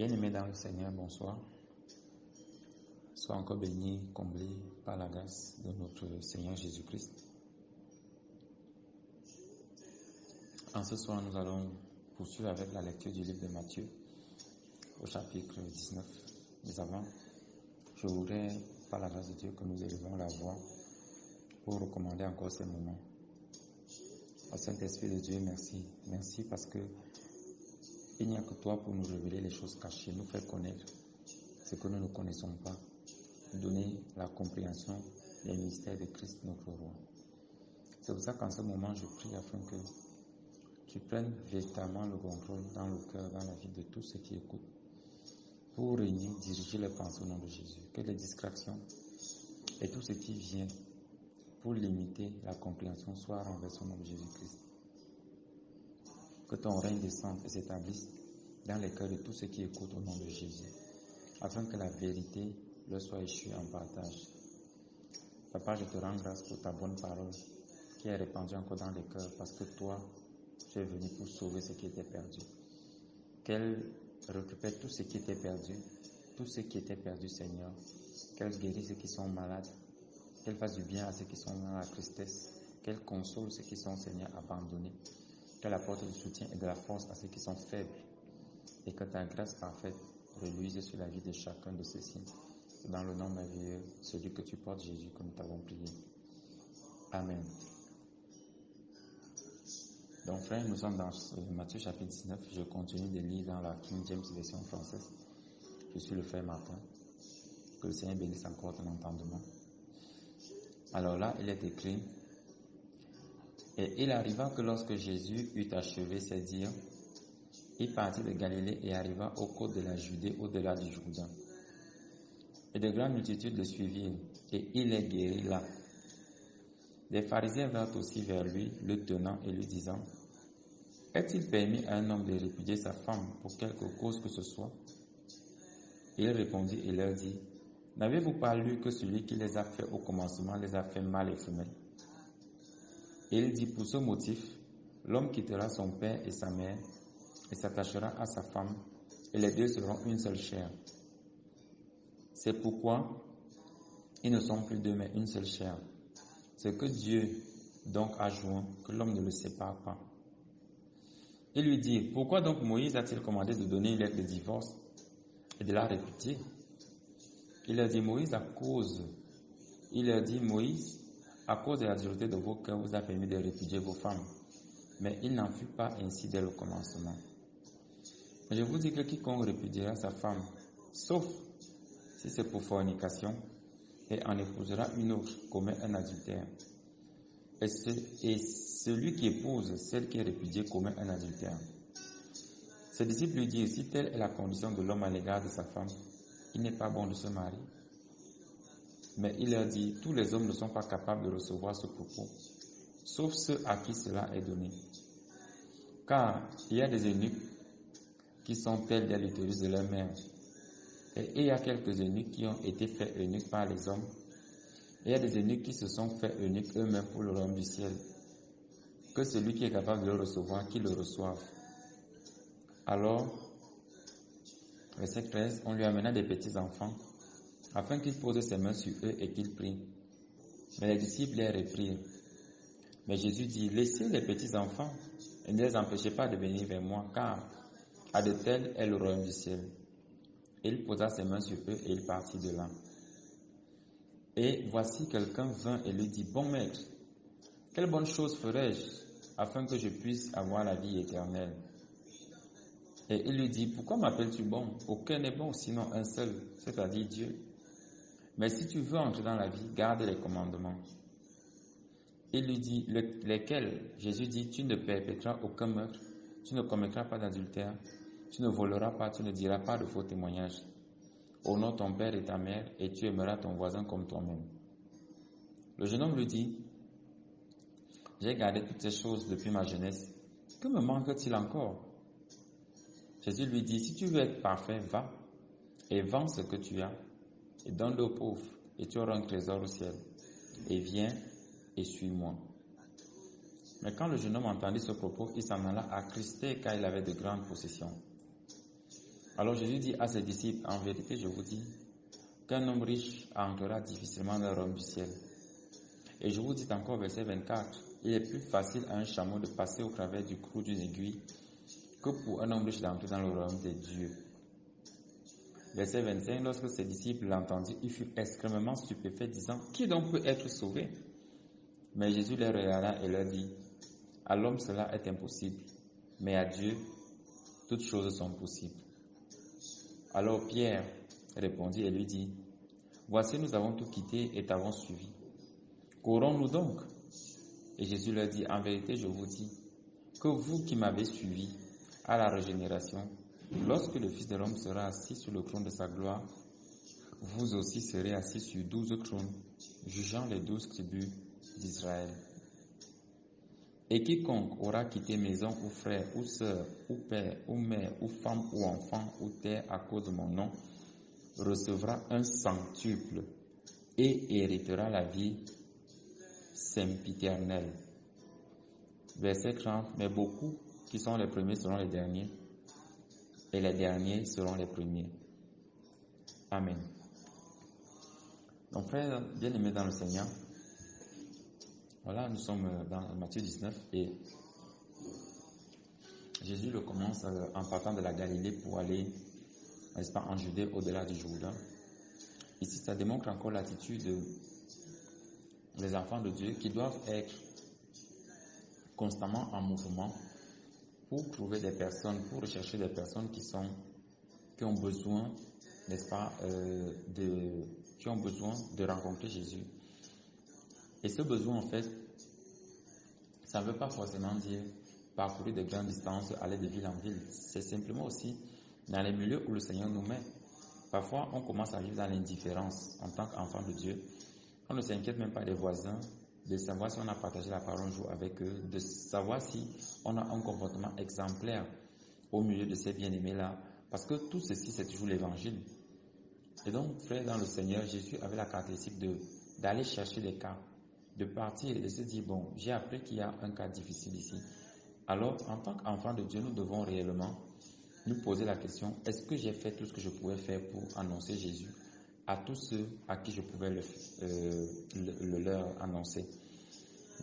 Bien-aimés dans le Seigneur, bonsoir. Sois encore bénis, comblés par la grâce de notre Seigneur Jésus-Christ. En ce soir, nous allons poursuivre avec la lecture du livre de Matthieu, au chapitre 19. Mais avant, je voudrais, par la grâce de Dieu, que nous élevons la voix pour recommander encore ces moments. Au Saint-Esprit de Dieu, merci. Merci parce que il n'y a que toi pour nous révéler les choses cachées, nous faire connaître ce que nous ne connaissons pas, donner la compréhension des mystères de Christ notre Roi. C'est pour ça qu'en ce moment, je prie afin que tu prennes véritablement le contrôle dans le cœur, dans la vie de tous ceux qui écoutent, pour réunir, diriger les pensées au nom de Jésus. Que les distractions et tout ce qui vient pour limiter la compréhension soit renversé au nom de Jésus-Christ. Que ton règne descende et s'établisse dans les cœurs de tous ceux qui écoutent au nom de Jésus, afin que la vérité leur soit échue en partage. Papa, je te rends grâce pour ta bonne parole qui est répandue encore dans les cœurs, parce que toi, tu es venu pour sauver ce qui était perdu. Qu'elle récupère tout ce qui était perdu, tout ce qui était perdu, Seigneur. Qu'elle guérisse ceux qui sont malades, qu'elle fasse du bien à ceux qui sont dans la tristesse, qu'elle console ceux qui sont, Seigneur, abandonnés, qu'elle apporte du soutien et de la force à ceux qui sont faibles, et que ta grâce parfaite reluise sur la vie de chacun de ceux-ci. Dans le nom merveilleux, celui que tu portes, Jésus, que nous t'avons prié. Amen. Donc, frère, nous sommes dans Matthieu chapitre 19. Je continue de lire dans la King James version française. Je suis le frère Martin. Que le Seigneur bénisse encore ton entendement. Alors là, il est écrit: Et il arriva que lorsque Jésus eut achevé ses dires, il partit de Galilée et arriva aux côtes de la Judée, au-delà du Jourdain. Et de grandes multitudes le suivirent, et il les guérit là. Des pharisiens vinrent aussi vers lui, le tenant et lui disant: Est-il permis à un homme de répudier sa femme pour quelque cause que ce soit? Et il répondit et leur dit: N'avez-vous pas lu que celui qui les a fait au commencement les a fait mâle et femelle? Et il dit: Pour ce motif, l'homme quittera son père et sa mère, et s'attachera à sa femme, et les deux seront une seule chair. C'est pourquoi ils ne sont plus deux, mais une seule chair. Ce que Dieu donc a joint, que l'homme ne le sépare pas. Il lui dit: Pourquoi donc Moïse a-t-il commandé de donner une lettre de divorce et de la répudier? Il leur dit: Moïse, à cause de la dureté de vos cœurs, vous a permis de répudier vos femmes. Mais il n'en fut pas ainsi dès le commencement. Je vous dis que quiconque répudiera sa femme, sauf si c'est pour fornication, et en épousera une autre, commet un adultère. Et celui qui épouse celle qui est répudiée commet un adultère. Ses disciples lui disent: Si telle est la condition de l'homme à l'égard de sa femme, il n'est pas bon de se marier. Mais il leur dit: Tous les hommes ne sont pas capables de recevoir ce propos, sauf ceux à qui cela est donné. Car il y a des eunuques qui sont tels dès l'utérus de leur mère. Et il y a quelques eunuques qui ont été faits eunuques par les hommes. Et il y a des eunuques qui se sont faits eunuques eux-mêmes pour le royaume du ciel. Que celui qui est capable de le recevoir, qu'il le reçoive. Alors, verset 13, on lui amena des petits enfants, afin qu'il pose ses mains sur eux et qu'il prie. Mais les disciples les reprirent. Mais Jésus dit: Laissez les petits enfants et ne les empêchez pas de venir vers moi, car à de tels est le royaume du ciel. Et il posa ses mains sur eux et il partit de là. Et voici quelqu'un vint et lui dit: Bon maître, quelle bonne chose ferais-je afin que je puisse avoir la vie éternelle? Et il lui dit: Pourquoi m'appelles-tu bon? Aucun n'est bon, sinon un seul, c'est-à-dire Dieu. Mais si tu veux entrer dans la vie, garde les commandements. Il lui dit: Lesquels? Jésus dit: Tu ne perpétreras aucun meurtre, tu ne commettras pas d'adultère, tu ne voleras pas, tu ne diras pas de faux témoignages. Honore ton père et ta mère, et tu aimeras ton voisin comme toi-même. Le jeune homme lui dit: J'ai gardé toutes ces choses depuis ma jeunesse. Que me manque-t-il encore? Jésus lui dit: Si tu veux être parfait, va et vends ce que tu as, et donne-le aux pauvres, et tu auras un trésor au ciel. Et viens et suis-moi. Mais quand le jeune homme entendit ce propos, il s'en alla attristé, car il avait de grandes possessions. Alors Jésus dit à ses disciples, en vérité, je vous dis, qu'un homme riche entrera difficilement dans le royaume du ciel. Et je vous dis encore, verset 24, il est plus facile à un chameau de passer au travers du clou d'une aiguille que pour un homme riche d'entrer dans le royaume des dieux. Verset 25, lorsque ses disciples l'entendirent, ils furent extrêmement stupéfaits, disant, qui donc peut être sauvé? Mais Jésus les regarda et leur dit, à l'homme cela est impossible, mais à Dieu toutes choses sont possibles. Alors Pierre répondit et lui dit, voici nous avons tout quitté et t'avons suivi. Qu'aurons-nous donc? Et Jésus leur dit, en vérité je vous dis, que vous qui m'avez suivi à la régénération, lorsque le Fils de l'homme sera assis sur le trône de sa gloire, vous aussi serez assis sur 12 trônes, jugeant les 12 tribus d'Israël. Et quiconque aura quitté maison ou frère ou sœur ou père ou mère ou femme ou enfant ou terre à cause de mon nom, recevra un centuple et héritera la vie sempiternelle. Verset 30, mais beaucoup qui sont les premiers seront les derniers, et les derniers seront les premiers. Amen. Donc, frères bien-aimés dans le Seigneur, voilà, nous sommes dans Matthieu 19 et Jésus le commence en partant de la Galilée pour aller, n'est-ce pas, en Judée, au-delà du Jourdain. Ici, ça démontre encore l'attitude des enfants de Dieu qui doivent être constamment en mouvement pour trouver des personnes, pour rechercher des personnes qui ont besoin, n'est-ce pas, qui ont besoin de rencontrer Jésus. Et ce besoin, en fait, ça ne veut pas forcément dire parcourir de grandes distances, aller de ville en ville. C'est simplement aussi dans les milieux où le Seigneur nous met. Parfois, on commence à vivre dans l'indifférence en tant qu'enfant de Dieu. On ne s'inquiète même pas des voisins, de savoir si on a partagé la parole un jour avec eux, de savoir si on a un comportement exemplaire au milieu de ces bien-aimés-là. Parce que tout ceci, c'est toujours l'évangile. Et donc, frère, dans le Seigneur, Jésus avait la caractéristique d'aller chercher des cas, de partir et de se dire, bon, j'ai appris qu'il y a un cas difficile ici. Alors, en tant qu'enfant de Dieu, nous devons réellement nous poser la question, est-ce que j'ai fait tout ce que je pouvais faire pour annoncer Jésus à tous ceux à qui je pouvais le leur annoncer?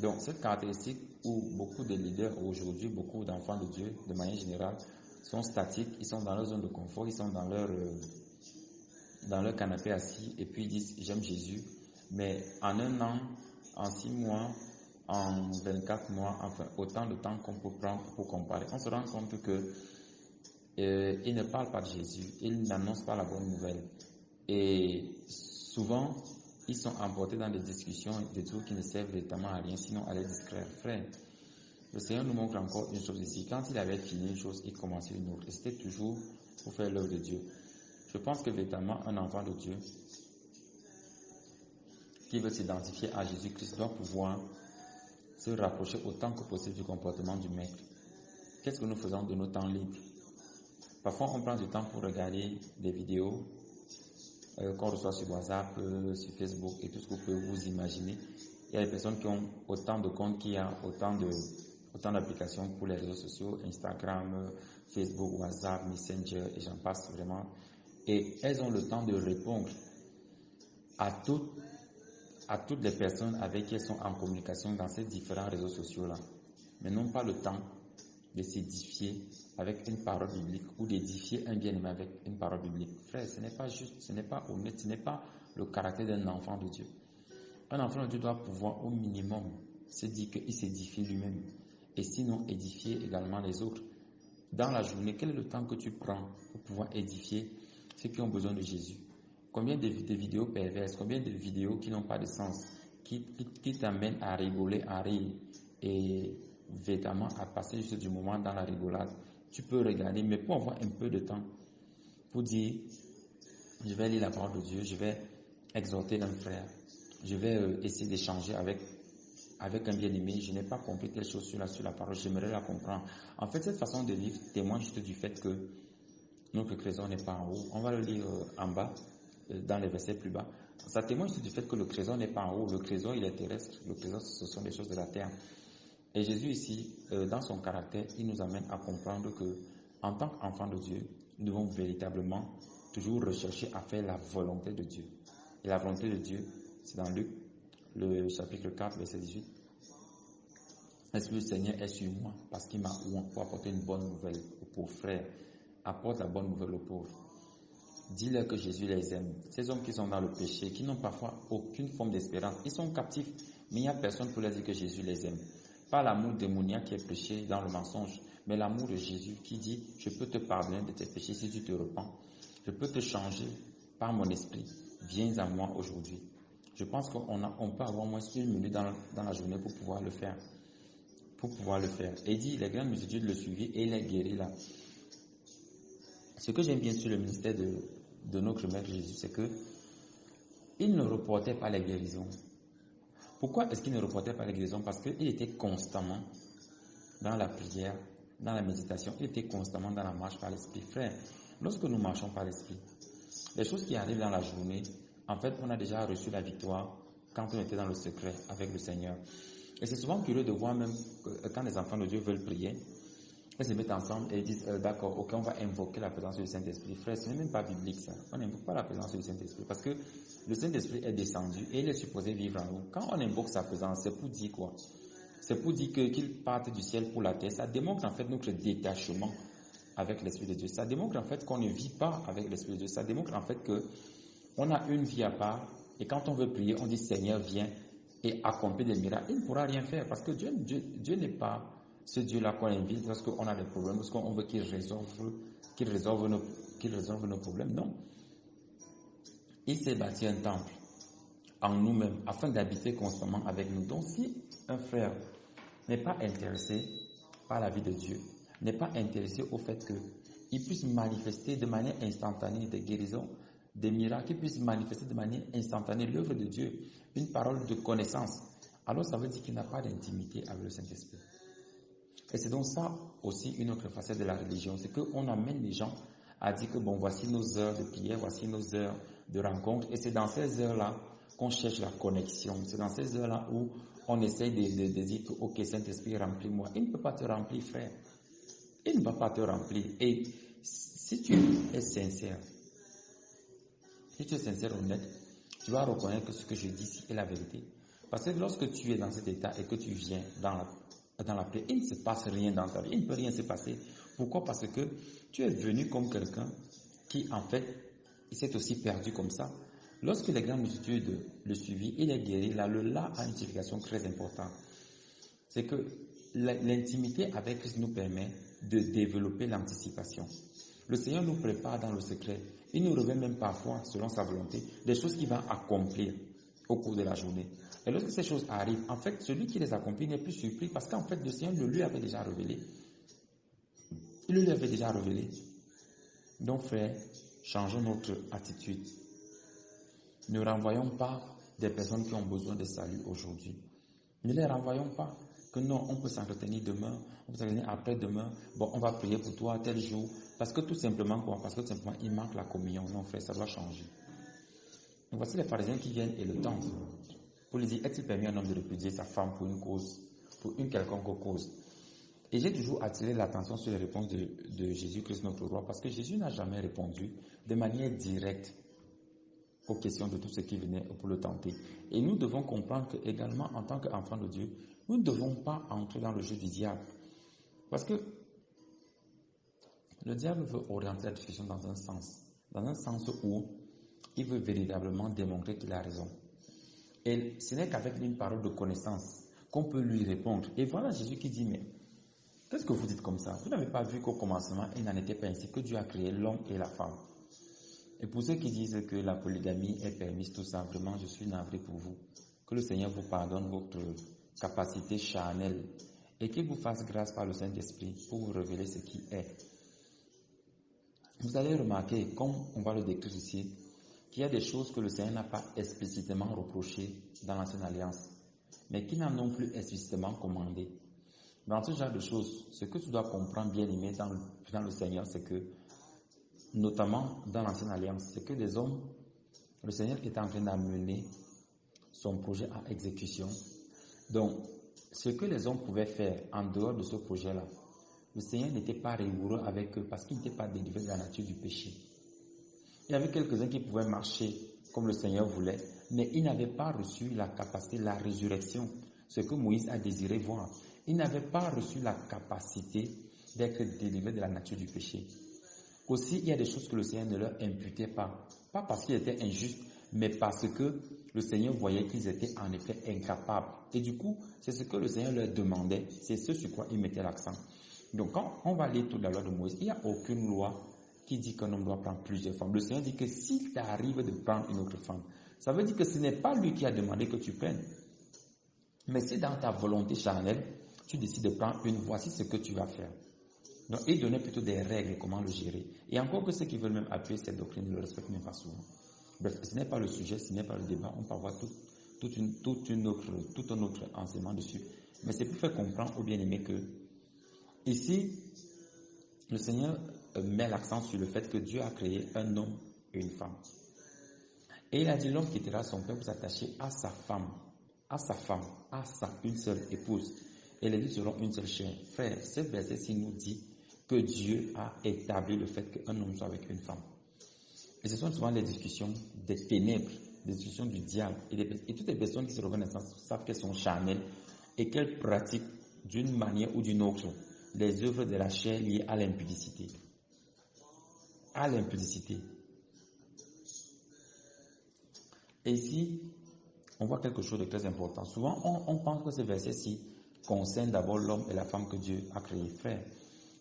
Donc, cette caractéristique où beaucoup de leaders aujourd'hui, beaucoup d'enfants de Dieu, de manière générale, sont statiques, ils sont dans leur zone de confort, ils sont dans leur canapé assis et puis ils disent, j'aime Jésus, mais en un an, en 6 mois, en 24 mois, enfin, autant de temps qu'on peut prendre pour comparer, on se rend compte que ils ne parlent pas de Jésus, ils n'annoncent pas la bonne nouvelle. Et souvent, ils sont emportés dans des discussions, des trucs qui ne servent véritablement à rien, sinon à les distraire. Frère, le Seigneur nous montre encore une chose ici. Quand il avait fini une chose, il commençait une autre. Et c'était toujours pour faire l'œuvre de Dieu. Je pense que véritablement, un enfant de Dieu qui veut s'identifier à Jésus-Christ doit pouvoir se rapprocher autant que possible du comportement du Maître. Qu'est-ce que nous faisons de nos temps libres? Parfois, on prend du temps pour regarder des vidéos qu'on reçoit sur WhatsApp, sur Facebook et tout ce que vous pouvez vous imaginer. Il y a des personnes qui ont autant de comptes qu'il y a autant d'applications pour les réseaux sociaux, Instagram, Facebook, WhatsApp, Messenger, et j'en passe vraiment. Et elles ont le temps de répondre à toutes les personnes avec qui elles sont en communication dans ces différents réseaux sociaux-là, mais n'ont pas le temps de s'édifier avec une parole biblique ou d'édifier un bien-aimé avec une parole biblique. Frère, ce n'est pas juste, ce n'est pas honnête, ce n'est pas le caractère d'un enfant de Dieu. Un enfant de Dieu doit pouvoir au minimum se dire qu'il s'édifie lui-même et sinon édifier également les autres. Dans la journée, quel est le temps que tu prends pour pouvoir édifier ceux qui ont besoin de Jésus? Combien de vidéos perverses, combien de vidéos qui n'ont pas de sens, qui t'amènent à rigoler, à rire et véritablement à passer juste du moment dans la rigolade. Tu peux regarder, mais pour avoir un peu de temps, pour dire, je vais lire la parole de Dieu, je vais exhorter un frère, je vais essayer d'échanger avec un bien-aimé, je n'ai pas compris telle chose sur la parole, j'aimerais la comprendre. En fait, cette façon de vivre témoigne juste du fait que notre trésor n'est pas en haut. On va le lire en bas, dans les versets plus bas. Ça témoigne juste du fait que le trésor n'est pas en haut, le trésor il est terrestre, le trésor ce sont des choses de la terre. Et Jésus ici, dans son caractère, il nous amène à comprendre que, en tant qu'enfant de Dieu, nous devons véritablement toujours rechercher à faire la volonté de Dieu. Et la volonté de Dieu, c'est dans Luc, le chapitre 4, verset 18. Est-ce que le Seigneur est sur moi parce qu'il m'a oint pour apporter une bonne nouvelle aux pauvres frères? Apporte la bonne nouvelle aux pauvres. Dis-leur que Jésus les aime. Ces hommes qui sont dans le péché, qui n'ont parfois aucune forme d'espérance, ils sont captifs, mais il n'y a personne pour leur dire que Jésus les aime. Pas l'amour démoniaque qui est prêché dans le mensonge, mais l'amour de Jésus qui dit, je peux te pardonner de tes péchés si tu te repens. Je peux te changer par mon esprit. Viens à moi aujourd'hui. Je pense qu'on peut avoir moins une minute dans la journée pour pouvoir le faire. Et il dit, les grandes multitudes le suivaient et il les guérit là. Ce que j'aime bien sur le ministère de notre Maître Jésus, c'est que il ne reportait pas les guérisons. Pourquoi est-ce qu'il ne reportait pas les guérisons? Parce qu'il était constamment dans la prière, dans la méditation, il était constamment dans la marche par l'Esprit. Frère, lorsque nous marchons par l'Esprit, les choses qui arrivent dans la journée, en fait, on a déjà reçu la victoire quand on était dans le secret avec le Seigneur. Et c'est souvent curieux de voir même quand les enfants de Dieu veulent prier, ils se mettent ensemble et ils disent, d'accord, ok, on va invoquer la présence du Saint-Esprit. Frère, ce n'est même pas biblique ça. On n'invoque pas la présence du Saint-Esprit parce que le Saint-Esprit est descendu et il est supposé vivre en nous. Quand on invoque sa présence, c'est pour dire quoi? C'est pour dire qu'il parte du ciel pour la terre. Ça démontre en fait notre détachement avec l'Esprit de Dieu. Ça démontre en fait qu'on ne vit pas avec l'Esprit de Dieu. Ça démontre en fait qu'on a une vie à part et quand on veut prier, on dit Seigneur, viens et accomplis des miracles. Il ne pourra rien faire parce que Dieu n'est pas ce Dieu-là qu'on invite lorsqu'on a des problèmes, lorsqu'on veut qu'il résolve nos problèmes. Non. Il s'est bâti un temple en nous-mêmes afin d'habiter constamment avec nous. Donc si un frère n'est pas intéressé par la vie de Dieu, n'est pas intéressé au fait qu'il puisse manifester de manière instantanée des guérisons, des miracles, qu'il puisse manifester de manière instantanée l'œuvre de Dieu, une parole de connaissance, alors ça veut dire qu'il n'a pas d'intimité avec le Saint-Esprit. Et c'est donc ça aussi une autre facette de la religion, c'est qu'on amène les gens à dire que bon, voici nos heures de prière, voici nos heures de rencontre, et c'est dans ces heures-là qu'on cherche la connexion, c'est dans ces heures-là où on essaye de dire que ok, Saint-Esprit, remplis-moi. Il ne peut pas te remplir, frère. Il ne va pas te remplir. Et si tu es sincère, honnête, tu vas reconnaître que ce que je dis ici est la vérité. Parce que lorsque tu es dans cet état et que tu viens dans la paix, il ne se passe rien dans ta vie. Il ne peut rien se passer. Pourquoi? Parce que tu es venu comme quelqu'un qui, en fait, il s'est aussi perdu comme ça. Lorsque les grandes multitudes le suivirent, il est guéri. Là, le là a une signification très importante. C'est que l'intimité avec Christ nous permet de développer l'anticipation. Le Seigneur nous prépare dans le secret. Il nous révèle même parfois, selon sa volonté, des choses qu'il va accomplir au cours de la journée. Et lorsque ces choses arrivent, en fait, celui qui les accomplit n'est plus surpris parce qu'en fait, le Seigneur le lui avait déjà révélé. Il le lui avait déjà révélé. Donc, frère, changeons notre attitude. Ne renvoyons pas des personnes qui ont besoin de salut aujourd'hui. Ne les renvoyons pas. Que non, on peut s'entretenir demain, on peut s'entretenir après-demain. Bon, on va prier pour toi tel jour. Parce que tout simplement, quoi? Parce que tout simplement, il manque la communion. Non, frère, ça doit changer. Donc, voici les pharisiens qui viennent et le tentent. Pour lui dire, est-il permis à un homme de répudier sa femme pour une cause, pour une quelconque cause? Et j'ai toujours attiré l'attention sur les réponses de Jésus-Christ, notre roi, parce que Jésus n'a jamais répondu de manière directe aux questions de tous ceux qui venaient pour le tenter. Et nous devons comprendre que également, en tant qu'enfants de Dieu, nous ne devons pas entrer dans le jeu du diable. Parce que le diable veut orienter la discussion dans un sens où il veut véritablement démontrer qu'il a raison. Et ce n'est qu'avec une parole de connaissance qu'on peut lui répondre. Et voilà Jésus qui dit, mais qu'est-ce que vous dites comme ça? Vous n'avez pas vu qu'au commencement, il n'en était pas ainsi, que Dieu a créé l'homme et la femme. Et pour ceux qui disent que la polygamie est permise, tout simplement, je suis navré pour vous. Que le Seigneur vous pardonne votre capacité charnelle et qu'il vous fasse grâce par le Saint-Esprit pour vous révéler ce qui est. Vous allez remarquer, comme on va le décrire ici, qu'il y a des choses que le Seigneur n'a pas explicitement reprochées dans l'Ancienne Alliance, mais qui n'en ont plus explicitement commandé. Dans ce genre de choses, ce que tu dois comprendre, bien aimé, dans le Seigneur, c'est que, notamment dans l'Ancienne Alliance, c'est que les hommes, le Seigneur est en train d'amener son projet à exécution. Donc, ce que les hommes pouvaient faire en dehors de ce projet-là, le Seigneur n'était pas rigoureux avec eux parce qu'ils n'étaient pas délivrés de la nature du péché. Il y avait quelques-uns qui pouvaient marcher comme le Seigneur voulait, mais ils n'avaient pas reçu la capacité, la résurrection, ce que Moïse a désiré voir. Ils n'avaient pas reçu la capacité d'être délivrés de la nature du péché. Aussi, il y a des choses que le Seigneur ne leur imputait pas. Pas parce qu'ils étaient injustes, mais parce que le Seigneur voyait qu'ils étaient en effet incapables. Et du coup, c'est ce que le Seigneur leur demandait. C'est ce sur quoi il mettait l'accent. Donc, quand on va lire toute la loi de Moïse, il n'y a aucune loi qui dit qu'un homme doit prendre plusieurs femmes. Le Seigneur dit que s'il t'arrive de prendre une autre femme, ça veut dire que ce n'est pas lui qui a demandé que tu prennes. Mais si dans ta volonté charnelle, tu décides de prendre une, voici ce que tu vas faire. Donc, il donnait plutôt des règles, comment le gérer. Et encore que ceux qui veulent même appuyer cette doctrine ne le respectent même pas souvent. Bref, ce n'est pas le sujet, ce n'est pas le débat. On peut avoir tout un autre enseignement dessus. Mais c'est pour faire comprendre aux bien-aimés que ici, le Seigneur met l'accent sur le fait que Dieu a créé un homme et une femme. Et il a dit l'homme quittera son père pour s'attacher à sa femme, une seule épouse. Et les deux seront une seule chair. Frère, ce verset-ci nous dit que Dieu a établi le fait qu'un homme soit avec une femme. Et ce sont souvent les discussions des ténèbres, des discussions du diable. Et toutes les personnes qui se reconnaissent savent qu'elles sont charnelles et qu'elles pratiquent d'une manière ou d'une autre les œuvres de la chair liées à l'impudicité. À l'impudicité. Et ici, on voit quelque chose de très important. Souvent, on pense que ce verset-ci concerne d'abord l'homme et la femme que Dieu a créés. Frère,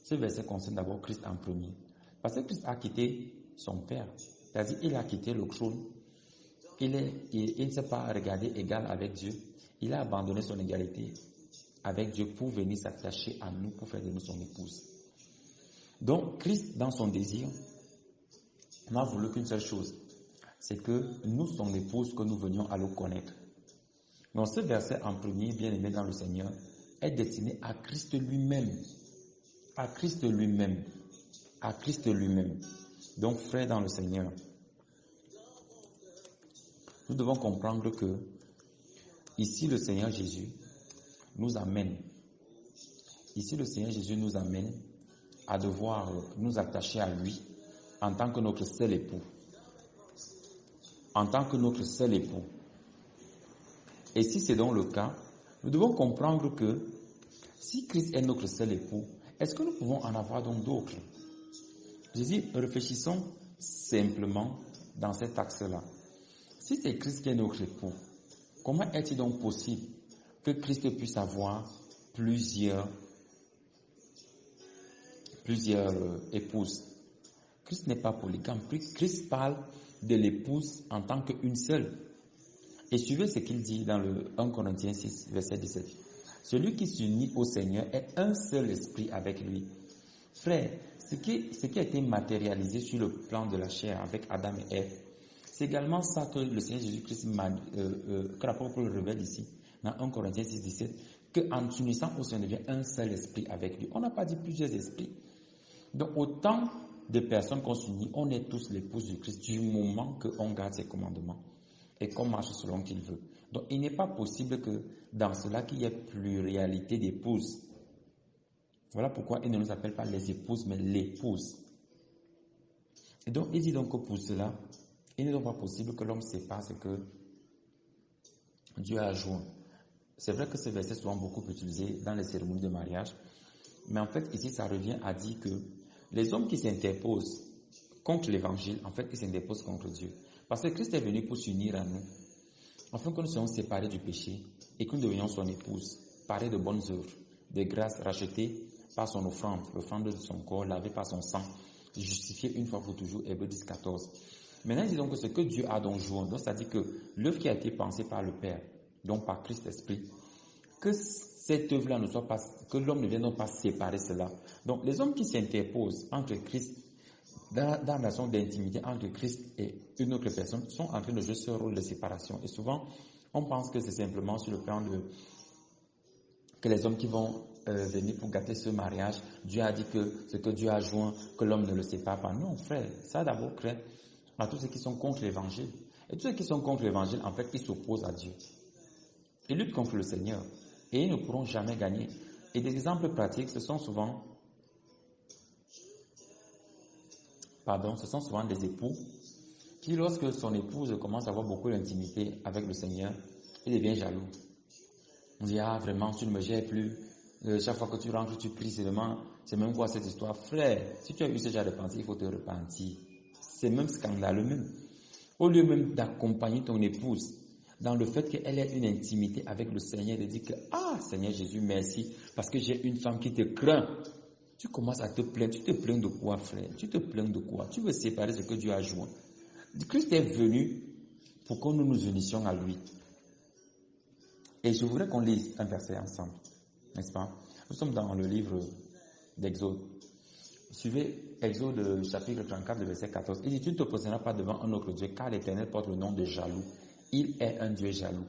ce verset concerne d'abord Christ en premier. Parce que Christ a quitté son Père. C'est-à-dire, il a quitté le trône. Il ne s'est pas regardé égal avec Dieu. Il a abandonné son égalité avec Dieu pour venir s'attacher à nous, pour faire de nous son épouse. Donc, Christ, dans son désir, n'a voulu qu'une seule chose. C'est que nous, son épouse, que nous venions à le connaître. Donc, ce verset en premier, bien aimé dans le Seigneur, est destiné à Christ lui-même. À Christ lui-même. À Christ lui-même. Donc, frère dans le Seigneur, nous devons comprendre que ici, le Seigneur Jésus nous amène. Ici, le Seigneur Jésus nous amène à devoir nous attacher à lui en tant que notre seul époux. En tant que notre seul époux. Et si c'est donc le cas, nous devons comprendre que si Christ est notre seul époux, est-ce que nous pouvons en avoir donc d'autres? Je dis, réfléchissons simplement dans cet axe-là. Si c'est Christ qui est notre époux, comment est-il donc possible que Christ puisse avoir plusieurs épouses? Christ n'est pas polygame. Christ parle de l'épouse en tant qu'une seule. Et suivez ce qu'il dit dans le 1 Corinthiens 6, verset 17. Celui qui s'unit au Seigneur est un seul esprit avec lui. Frère, ce qui a été matérialisé sur le plan de la chair avec Adam et Ève, c'est également ça que le Seigneur Jésus-Christ que l'apôtre le révèle ici, dans 1 Corinthiens 6, 17, qu'en s'unissant au Seigneur devient un seul esprit avec lui. On n'a pas dit plusieurs esprits. Donc autant de personnes qu'on s'unit, on est tous l'épouse du Christ du moment qu'on garde ses commandements et qu'on marche selon qu'il veut. Donc il n'est pas possible que dans cela qu'il y ait pluralité d'épouses. Voilà pourquoi il ne nous appelle pas les épouses, mais l'épouse. Et donc il dit donc que pour cela, il n'est donc pas possible que l'homme sépare ce que Dieu a joint. C'est vrai que ce verset est souvent beaucoup utilisé dans les cérémonies de mariage, mais en fait ici ça revient à dire que les hommes qui s'interposent contre l'évangile, en fait ils s'interposent contre Dieu. Parce que Christ est venu pour s'unir à nous, afin que nous soyons séparés du péché et que nous devenions son épouse, parés de bonnes œuvres, de grâce rachetées par son offrande, l'offrande de son corps, lavée par son sang, justifié une fois pour toujours, Hébreux 10, 14. Maintenant, il dit donc que ce que Dieu a donc joint, donc c'est-à-dire que l'œuvre qui a été pensée par le Père, donc par Christ Esprit, que cette œuvre-là ne soit pas, que l'homme ne vienne donc pas séparer cela. Donc les hommes qui s'interposent entre Christ, dans la relation d'intimité entre Christ et une autre personne, sont en train de jouer ce rôle de séparation. Et souvent, on pense que c'est simplement sur le plan que les hommes qui vont venir pour gâter ce mariage, Dieu a dit que ce que Dieu a joint, que l'homme ne le sépare pas. Non, frère, ça d'abord crée à tous ceux qui sont contre l'évangile. Et tous ceux qui sont contre l'évangile, en fait, ils s'opposent à Dieu. Ils luttent contre le Seigneur. Et ils ne pourront jamais gagner. Et des exemples pratiques, ce sont souvent ce sont souvent des époux qui, lorsque son épouse commence à avoir beaucoup d'intimité avec le Seigneur, il devient jaloux. On dit, ah vraiment, tu ne me gères plus. Chaque fois que tu rentres, tu pries seulement. C'est même quoi cette histoire? Frère, si tu as eu ce genre de pensée, il faut te repentir. C'est même scandaleux même. Au lieu même d'accompagner ton épouse dans le fait qu'elle ait une intimité avec le Seigneur, de dire que, ah Seigneur Jésus, merci, parce que j'ai une femme qui te craint. Tu commences à te plaindre. Tu te plains de quoi, frère? Tu te plains de quoi? Tu veux séparer ce que Dieu a joint. Christ est venu pour que nous nous unissions à lui. Et je voudrais qu'on lise un verset ensemble, n'est-ce pas? Nous sommes dans le livre d'Exode. Suivez Exode chapitre 34, verset 14. Il dit, tu ne te poseras pas devant un autre Dieu, car l'Éternel porte le nom de jaloux. Il est un Dieu jaloux.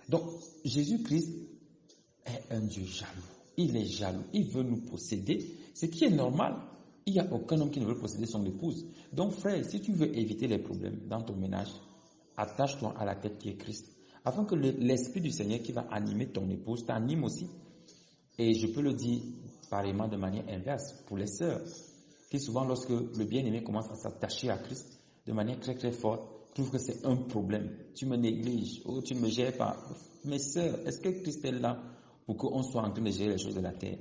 Donc, Jésus-Christ est un Dieu jaloux. Il est jaloux. Il veut nous posséder, ce qui est normal. Il n'y a aucun homme qui ne veut posséder son épouse. Donc, frère, si tu veux éviter les problèmes dans ton ménage, attache-toi à la tête qui est Christ, afin que l'Esprit du Seigneur qui va animer ton épouse t'anime aussi. Et je peux le dire pareillement de manière inverse pour les sœurs, qui souvent, lorsque le bien-aimé commence à s'attacher à Christ de manière très très forte, trouvent que c'est un problème. Tu me négliges, oh, tu ne me gères pas. Mes sœurs, est-ce que Christ est là pour qu'on soit en train de gérer les choses de la terre?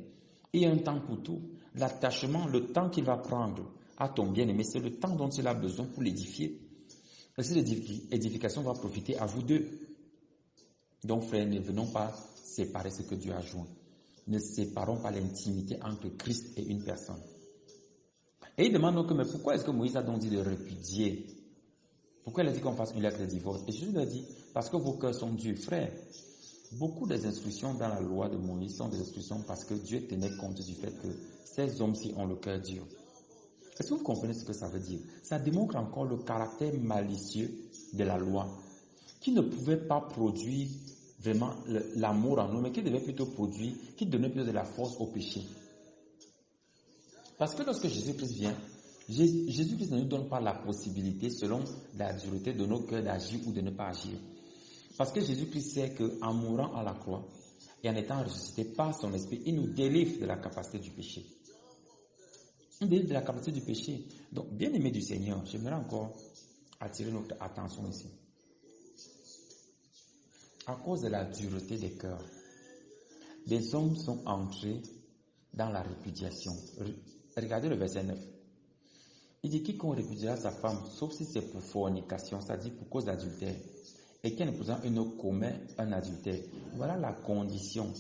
Il y a un temps pour tout. L'attachement, le temps qu'il va prendre à ton bien-aimé, c'est le temps dont il a besoin pour l'édifier. Et cette édification va profiter à vous deux. Donc, frère, ne venons pas séparer ce que Dieu a joint. Ne séparons pas l'intimité entre Christ et une personne. Et il demande donc, mais pourquoi est-ce que Moïse a donc dit de répudier? Pourquoi il a dit qu'on fasse une lettre de divorce? Et Jésus lui a dit, parce que vos cœurs sont durs. Frère, beaucoup des instructions dans la loi de Moïse sont des instructions parce que Dieu tenait compte du fait que ces hommes-ci ont le cœur dur. Est-ce que vous comprenez ce que ça veut dire? Ça démontre encore le caractère malicieux de la loi, qui ne pouvait pas produire vraiment l'amour en nous, mais qui devait plutôt produire, qui donnait plutôt de la force au péché. Parce que lorsque Jésus-Christ vient, Jésus-Christ ne nous donne pas la possibilité, selon la dureté de nos cœurs, d'agir ou de ne pas agir. Parce que Jésus-Christ sait qu'en mourant à la croix et en étant ressuscité par son esprit, il nous délivre de la capacité du péché. Il nous délivre de la capacité du péché. Donc, bien aimé du Seigneur, j'aimerais encore attirer notre attention ici. À cause de la dureté des cœurs, les hommes sont entrés dans la répudiation. Regardez le verset 9. Il dit, quiconque répudiera sa femme, sauf si c'est pour fornication, c'est-à-dire pour cause d'adultère, et qu'elle épousant une autre commet un adultère. Voilà la condition,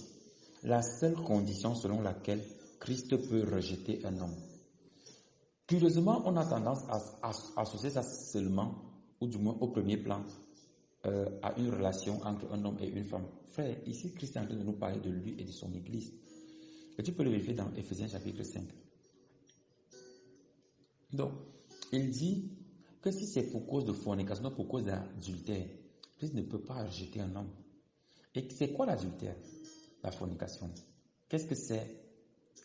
la seule condition selon laquelle Christ peut rejeter un homme. Curieusement, on a tendance à associer ça seulement, ou du moins au premier plan, à une relation entre un homme et une femme. Frère, ici, Christ est en train de nous parler de lui et de son Église. Et tu peux le vérifier dans Éphésiens chapitre 5. Donc, il dit que si c'est pour cause de fornication, pour cause d'adultère, Christ ne peut pas rejeter un homme. Et c'est quoi l'adultère? La fornication. Qu'est-ce que c'est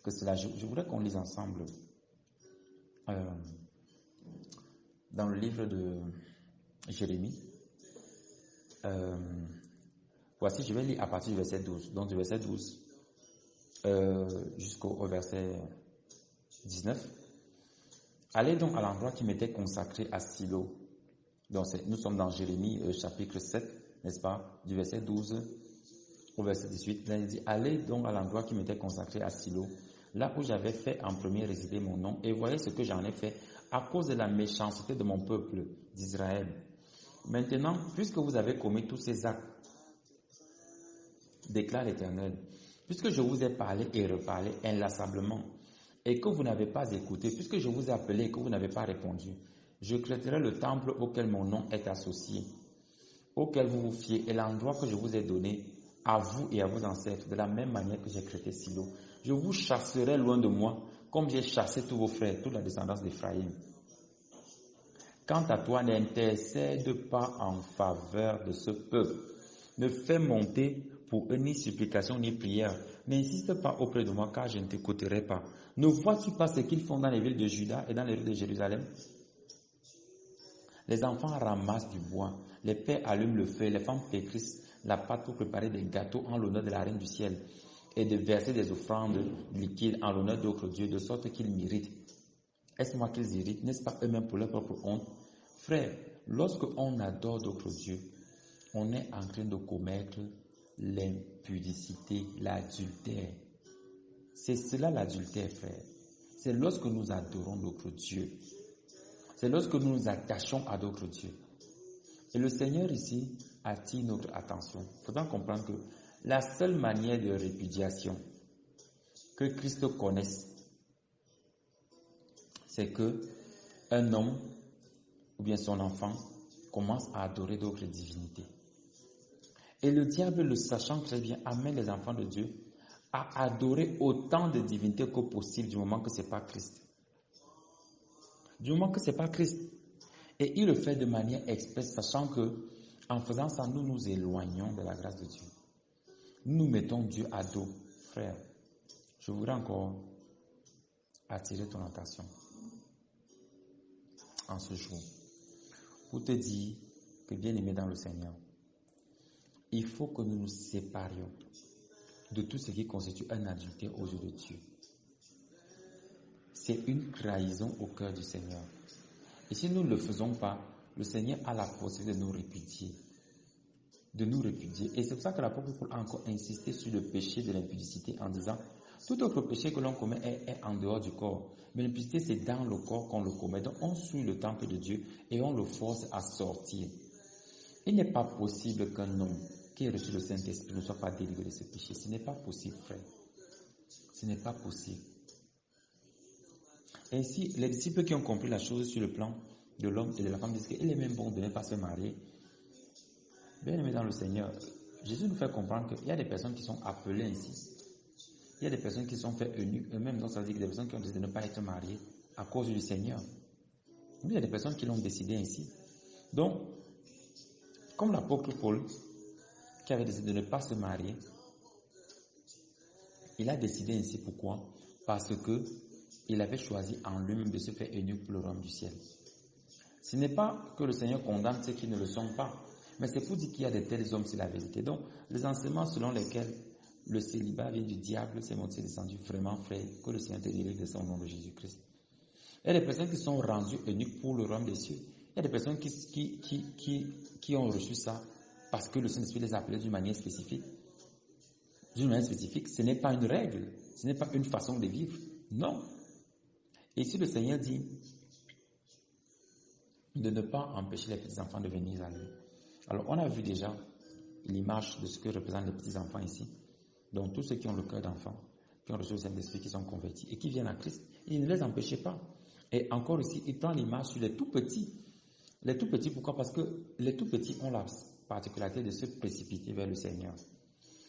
que cela? Je voudrais qu'on lise ensemble dans le livre de Jérémie. Voici, je vais lire à partir du verset 12. Donc du verset 12 jusqu'au verset 19. Allez donc à l'endroit qui m'était consacré à Silo. Donc nous sommes dans Jérémie chapitre 7, n'est-ce pas, du verset 12 au verset 18. Là il dit, allez donc à l'endroit qui m'était consacré à Silo, là où j'avais fait en premier résider mon nom, et voyez ce que j'en ai fait à cause de la méchanceté de mon peuple d'Israël. Maintenant, puisque vous avez commis tous ces actes, déclare l'Éternel, puisque je vous ai parlé et reparlé inlassablement, et que vous n'avez pas écouté, puisque je vous ai appelé et que vous n'avez pas répondu, je créerai le temple auquel mon nom est associé, auquel vous vous fiez, et l'endroit que je vous ai donné à vous et à vos ancêtres, de la même manière que j'ai créé Silo. Je vous chasserai loin de moi, comme j'ai chassé tous vos frères, toute la descendance d'Éphraïm. Quant à toi, n'intercède pas en faveur de ce peuple. Ne fais monter pour eux ni supplication ni prière. N'insiste pas auprès de moi, car je ne t'écouterai pas. Ne vois-tu pas ce qu'ils font dans les villes de Juda et dans les rues de Jérusalem? Les enfants ramassent du bois, les pères allument le feu, les femmes pétrissent la pâte pour préparer des gâteaux en l'honneur de la reine du ciel et de verser des offrandes liquides en l'honneur d'autres dieux, de sorte qu'ils m'irritent. Est-ce moi qu'ils irritent? N'est-ce pas eux-mêmes pour leur propre honte? Frère, lorsque on adore d'autres dieux, on est en train de commettre l'impudicité, l'adultère. C'est cela l'adultère, frère. C'est lorsque nous adorons d'autres dieux. C'est lorsque nous nous attachons à d'autres dieux. Et le Seigneur ici attire notre attention, faisant comprendre que la seule manière de répudiation que Christ connaisse, c'est que un homme ou bien son enfant commence à adorer d'autres divinités. Et le diable, le sachant très bien, amène les enfants de Dieu à adorer autant de divinités que possible du moment que ce n'est pas Christ. Du moment que ce n'est pas Christ. Et il le fait de manière expresse, sachant que en faisant ça, nous nous éloignons de la grâce de Dieu. Nous mettons Dieu à dos. Frère, je voudrais encore attirer ton attention en ce jour pour te dire que, bien-aimé dans le Seigneur, il faut que nous nous séparions de tout ce qui constitue un adultère aux yeux de Dieu. C'est une trahison au cœur du Seigneur. Et si nous ne le faisons pas, le Seigneur a la possibilité de nous répudier. Et c'est pour ça que l'apôtre Paul a encore insisté sur le péché de l'impudicité en disant, tout autre péché que l'on commet est en dehors du corps. Mais l'impudicité, c'est dans le corps qu'on le commet. Donc on suit le temple de Dieu et on le force à sortir. Il n'est pas possible qu'un homme qui ait reçu le Saint-Esprit ne soit pas délivré de ce péché. Ce n'est pas possible, frère. Ce n'est pas possible. Ainsi, les disciples qui ont compris la chose sur le plan de l'homme et de la femme disent qu'il est même bon de ne pas se marier. Bien aimé dans le Seigneur, Jésus nous fait comprendre qu'il y a des personnes qui sont appelées ainsi. Il y a des personnes qui sont faites eunuques eux-mêmes, donc ça veut dire que des personnes qui ont décidé de ne pas être mariées à cause du Seigneur. Il y a des personnes qui l'ont décidé ainsi. Donc, comme l'apôtre Paul, qui avait décidé de ne pas se marier, il a décidé ainsi. Pourquoi? Parce que il avait choisi en lui-même de se faire eunuque pour le royaume du ciel. Ce n'est pas que le Seigneur condamne ceux qui ne le sont pas, mais c'est pour dire qu'il y a de tels hommes, c'est la vérité. Donc, les enseignements selon lesquels le célibat vient du diable, c'est descendu vraiment, frère, que le Seigneur te délivre de son nom de Jésus-Christ. Il y a des personnes qui sont rendues eunuques pour le royaume des cieux. Il y a des personnes qui ont reçu ça parce que le Saint-Esprit les a appelés d'une manière spécifique. D'une manière spécifique, ce n'est pas une règle, ce n'est pas une façon de vivre. Non. Et si le Seigneur dit de ne pas empêcher les petits-enfants de venir à lui. Alors, on a vu déjà l'image de ce que représentent les petits-enfants ici. Donc, tous ceux qui ont le cœur d'enfant, qui ont reçu le Saint-Esprit, qui sont convertis et qui viennent à Christ, il ne les empêchait pas. Et encore ici, il prend l'image sur les tout-petits. Les tout-petits, pourquoi? Parce que les tout-petits ont la particularité de se précipiter vers le Seigneur.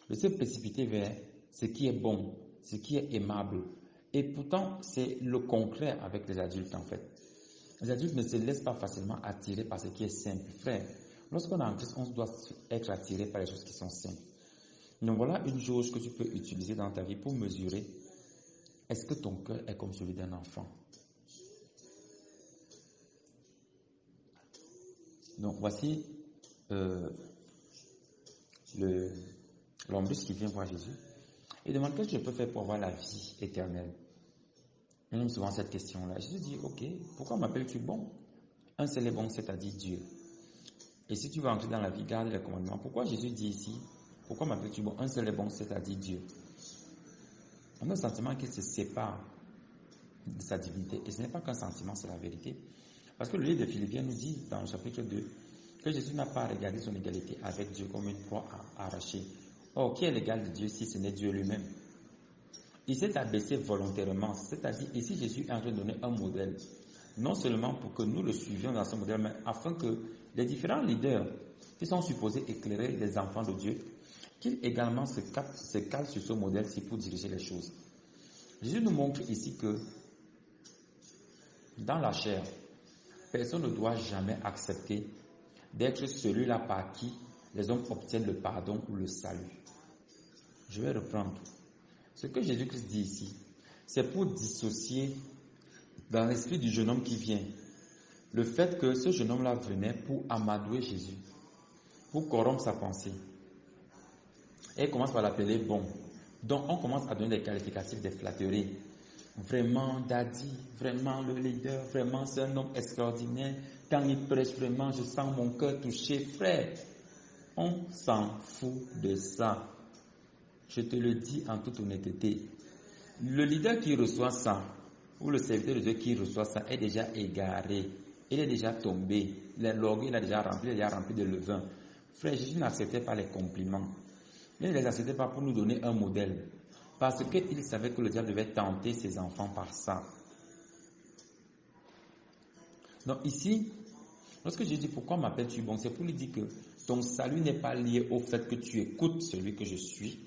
De se précipiter vers ce qui est bon, ce qui est aimable. Et pourtant, c'est le concret avec les adultes, en fait. Les adultes ne se laissent pas facilement attirer par ce qui est simple. Frère, lorsqu'on est en Christ, on doit être attiré par les choses qui sont simples. Donc voilà une chose que tu peux utiliser dans ta vie pour mesurer est-ce que ton cœur est comme celui d'un enfant. Donc voici l'homme qui vient voir Jésus et demande qu'est-ce que je peux faire pour avoir la vie éternelle. On aime souvent cette question-là. Jésus dit, ok, pourquoi m'appelles-tu bon? Un seul est bon, c'est-à-dire Dieu. Et si tu veux entrer dans la vie, garde les commandements. Pourquoi Jésus dit ici, pourquoi m'appelles-tu bon? Un seul est bon, c'est-à-dire Dieu. On a le sentiment qu'il se sépare de sa divinité. Et ce n'est pas qu'un sentiment, c'est la vérité. Parce que le livre de Philippiens nous dit, dans le chapitre 2, que Jésus n'a pas regardé son égalité avec Dieu comme une proie à arracher. Or, qui est l'égal de Dieu si ce n'est Dieu lui-même? Il s'est abaissé volontairement, c'est-à-dire ici Jésus est en train de donner un modèle, non seulement pour que nous le suivions dans ce modèle, mais afin que les différents leaders qui sont supposés éclairer les enfants de Dieu, qu'ils également se calent sur ce modèle-ci pour diriger les choses. Jésus nous montre ici que dans la chair, personne ne doit jamais accepter d'être celui-là par qui les hommes obtiennent le pardon ou le salut. Je vais reprendre. Ce que Jésus-Christ dit ici, c'est pour dissocier dans l'esprit du jeune homme qui vient le fait que ce jeune homme-là venait pour amadouer Jésus, pour corrompre sa pensée. Et il commence par l'appeler bon. Donc on commence à donner des qualificatifs, des flatteries. Vraiment, Daddy, vraiment le leader, vraiment c'est un homme extraordinaire. Quand il prêche, vraiment, je sens mon cœur touché. Frère, on s'en fout de ça. Je te le dis en toute honnêteté. Le leader qui reçoit ça, ou le serviteur de Dieu qui reçoit ça, est déjà égaré. Il est déjà tombé. L'orgueil, il a déjà rempli de levain. Frère, Jésus n'acceptait pas les compliments. Il ne les acceptait pas pour nous donner un modèle. Parce qu'il savait que le diable devait tenter ses enfants par ça. Donc ici, lorsque je dis pourquoi m'appelles-tu bon, c'est pour lui dire que ton salut n'est pas lié au fait que tu écoutes celui que je suis.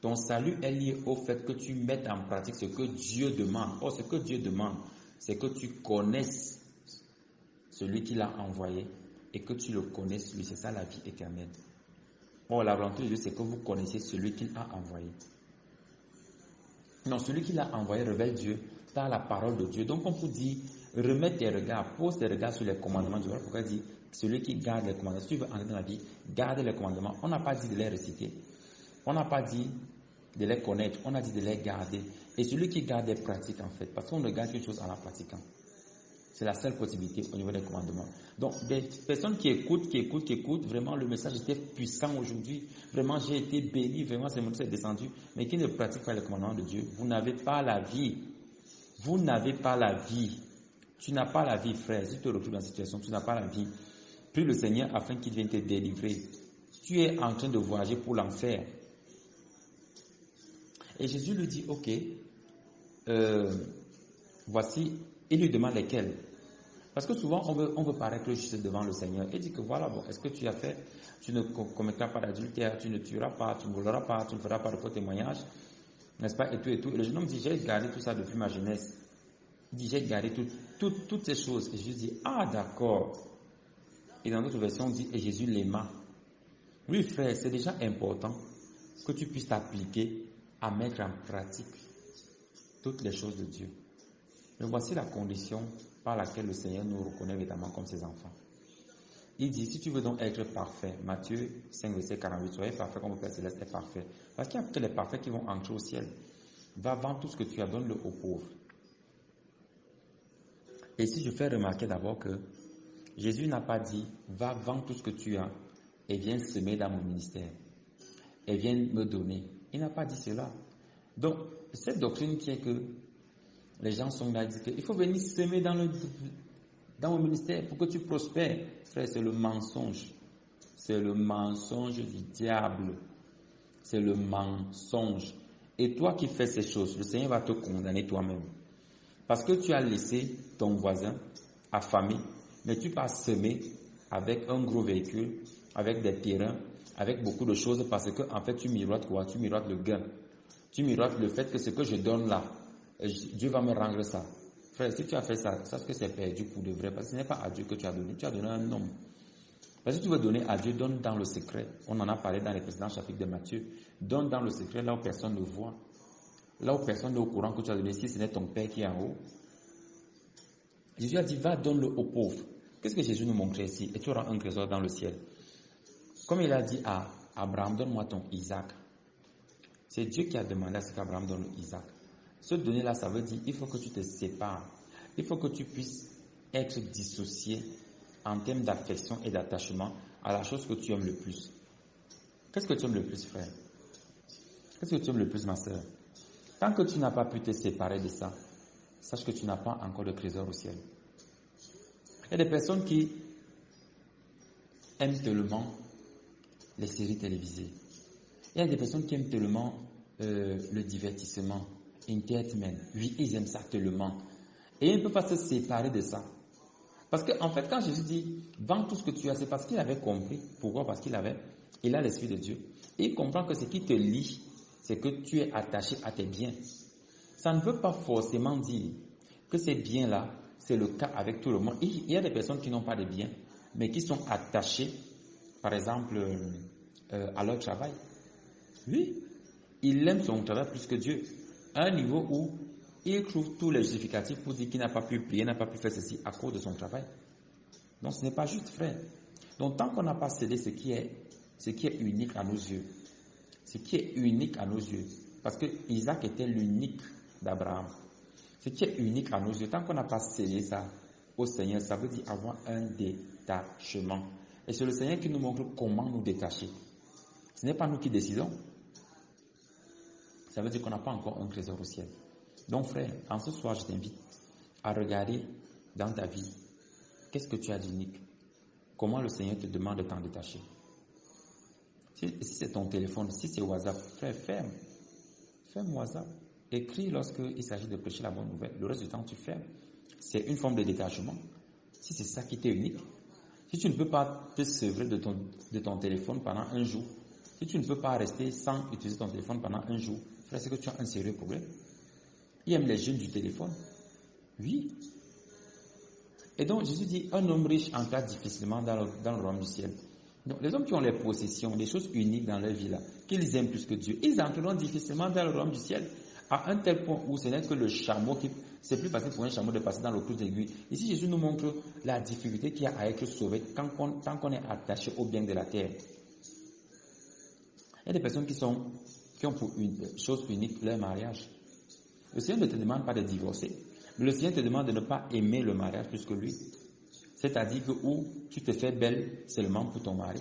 Ton salut est lié au fait que tu mettes en pratique ce que Dieu demande. Or, ce que Dieu demande, c'est que tu connaisses celui qui l'a envoyé et que tu le connaisses lui. C'est ça la vie éternelle. Or, la volonté de Dieu, c'est que vous connaissiez celui qu'il a envoyé. Non, celui qui l'a envoyé révèle Dieu par la parole de Dieu. Donc, on peut dire, remets tes regards, pose tes regards sur les commandements de Dieu. Voilà pourquoi il dit, celui qui garde les commandements. Si tu veux entrer dans la vie, garde les commandements. On n'a pas dit de les réciter. On n'a pas dit de les connaître, on a dit de les garder. Et celui qui garde les pratiques en fait, parce qu'on ne garde qu'une chose en la pratiquant. C'est la seule possibilité au niveau des commandements. Donc, des personnes qui écoutent, vraiment le message était puissant aujourd'hui. Vraiment, j'ai été béni, vraiment, c'est mon est descendu. Mais qui ne pratiquent pas les commandements de Dieu, vous n'avez pas la vie. Vous n'avez pas la vie. Tu n'as pas la vie, frère. Si tu te retrouves dans cette situation, tu n'as pas la vie. Prie le Seigneur afin qu'il vienne te délivrer. Tu es en train de voyager pour l'enfer. Et Jésus lui dit, ok, voici, il lui demande lesquels. Parce que souvent, on veut paraître juste devant le Seigneur. Et dit que voilà, bon, est-ce que tu as fait, tu ne commettras pas d'adultère, tu ne tueras pas, tu ne voleras pas, tu ne feras pas de faux témoignages, n'est-ce pas, et tout, et tout. Et le jeune homme dit, j'ai gardé tout ça depuis ma jeunesse. Il dit, j'ai gardé toutes ces choses. Et Jésus dit, ah d'accord. Et dans d'autres versions, on dit, et Jésus l'aima. Oui, frère, c'est déjà important que tu puisses t'appliquer à mettre en pratique toutes les choses de Dieu. Mais voici la condition par laquelle le Seigneur nous reconnaît évidemment comme ses enfants. Il dit, si tu veux donc être parfait, Matthieu 5, verset 48, soyez parfait comme le Père Céleste est parfait. Parce qu'il y a que les parfaits qui vont entrer au ciel. Va vendre tout ce que tu as, donne-le aux pauvres. Et si je fais remarquer d'abord que Jésus n'a pas dit, va vendre tout ce que tu as et viens semer dans mon ministère. Et viens me donner. Il n'a pas dit cela. Donc, cette doctrine qui est que les gens sont là et disent qu'il faut venir semer dans mon ministère pour que tu prospères. Frère, c'est le mensonge. C'est le mensonge du diable. C'est le mensonge. Et toi qui fais ces choses, le Seigneur va te condamner toi-même. Parce que tu as laissé ton voisin affamé, mais tu pars semer avec un gros véhicule, avec des terrains, avec beaucoup de choses, parce que en fait tu miroites quoi? Tu miroites le gain. Tu miroites le fait que ce que je donne là, Dieu va me rendre ça. Frère, si tu as fait ça, sache que c'est perdu pour de vrai, parce que ce n'est pas à Dieu que tu as donné à un homme. Parce que si tu veux donner à Dieu, donne dans le secret. On en a parlé dans les précédents chapitres de Matthieu. Donne dans le secret, là où personne ne voit. Là où personne n'est au courant que tu as donné, si ce n'est ton Père qui est en haut. Jésus a dit, va, donne-le aux pauvres. Qu'est-ce que Jésus nous montrait ici? Et tu auras un trésor dans le ciel. Comme il a dit à Abraham, donne-moi ton Isaac. C'est Dieu qui a demandé à ce qu'Abraham donne Isaac. Ce donner-là, ça veut dire, il faut que tu te sépares. Il faut que tu puisses être dissocié en termes d'affection et d'attachement à la chose que tu aimes le plus. Qu'est-ce que tu aimes le plus, frère? Qu'est-ce que tu aimes le plus, ma soeur? Tant que tu n'as pas pu te séparer de ça, sache que tu n'as pas encore de trésor au ciel. Il y a des personnes qui aiment tellement les séries télévisées. Il y a des personnes qui aiment tellement le divertissement, entertainment. Oui, ils aiment ça tellement. Et ils ne peuvent pas se séparer de ça. Parce qu'en fait, quand Jésus dit, vends tout ce que tu as, c'est parce qu'il avait compris. Pourquoi? Parce qu'il a l'Esprit de Dieu. Et il comprend que ce qui te lie, c'est que tu es attaché à tes biens. Ça ne veut pas forcément dire que ces biens-là, c'est le cas avec tout le monde. Il y a des personnes qui n'ont pas de biens, mais qui sont attachées, par exemple, à leur travail. Oui, il aime son travail plus que Dieu. À un niveau où il trouve tous les justificatifs pour dire qu'il n'a pas pu prier, n'a pas pu faire ceci à cause de son travail. Donc ce n'est pas juste, frère. Donc tant qu'on n'a pas cédé ce qui est unique à nos yeux, ce qui est unique à nos yeux, parce que Isaac était l'unique d'Abraham. Ce qui est unique à nos yeux, tant qu'on n'a pas scellé ça au Seigneur, ça veut dire avoir un détachement. Et c'est le Seigneur qui nous montre comment nous détacher. Ce n'est pas nous qui décidons. Ça veut dire qu'on n'a pas encore un trésor au ciel. Donc frère, en ce soir, je t'invite à regarder dans ta vie, qu'est-ce que tu as d'unique? Comment le Seigneur te demande de t'en détacher? Si c'est ton téléphone, si c'est WhatsApp, frère, ferme WhatsApp. Écris lorsqu'il s'agit de prêcher la bonne nouvelle. Le reste du temps, tu fermes. C'est une forme de détachement. Si c'est ça qui t'est unique, si tu ne peux pas te sevrer de ton téléphone pendant un jour, si tu ne peux pas rester sans utiliser ton téléphone pendant un jour, frère, c'est que tu as un sérieux problème. Il aime les jeunes du téléphone. Oui. Et donc, Jésus dit, un homme riche entre difficilement dans le royaume du ciel. Donc, les hommes qui ont les possessions, des choses uniques dans leur vie là, qu'ils aiment plus que Dieu, ils entreront difficilement dans le royaume du ciel. À un tel point où ce n'est que le chameau qui... C'est plus facile pour un chameau de passer dans le clou d'aiguille. Ici, Jésus nous montre la difficulté qu'il y a à être sauvé tant qu'on est attaché au bien de la terre. Il y a des personnes qui ont pour une chose unique leur mariage. Le Seigneur ne te demande pas de divorcer, mais le Seigneur te demande de ne pas aimer le mariage plus que lui. C'est-à-dire que où tu te fais belle seulement pour ton mari,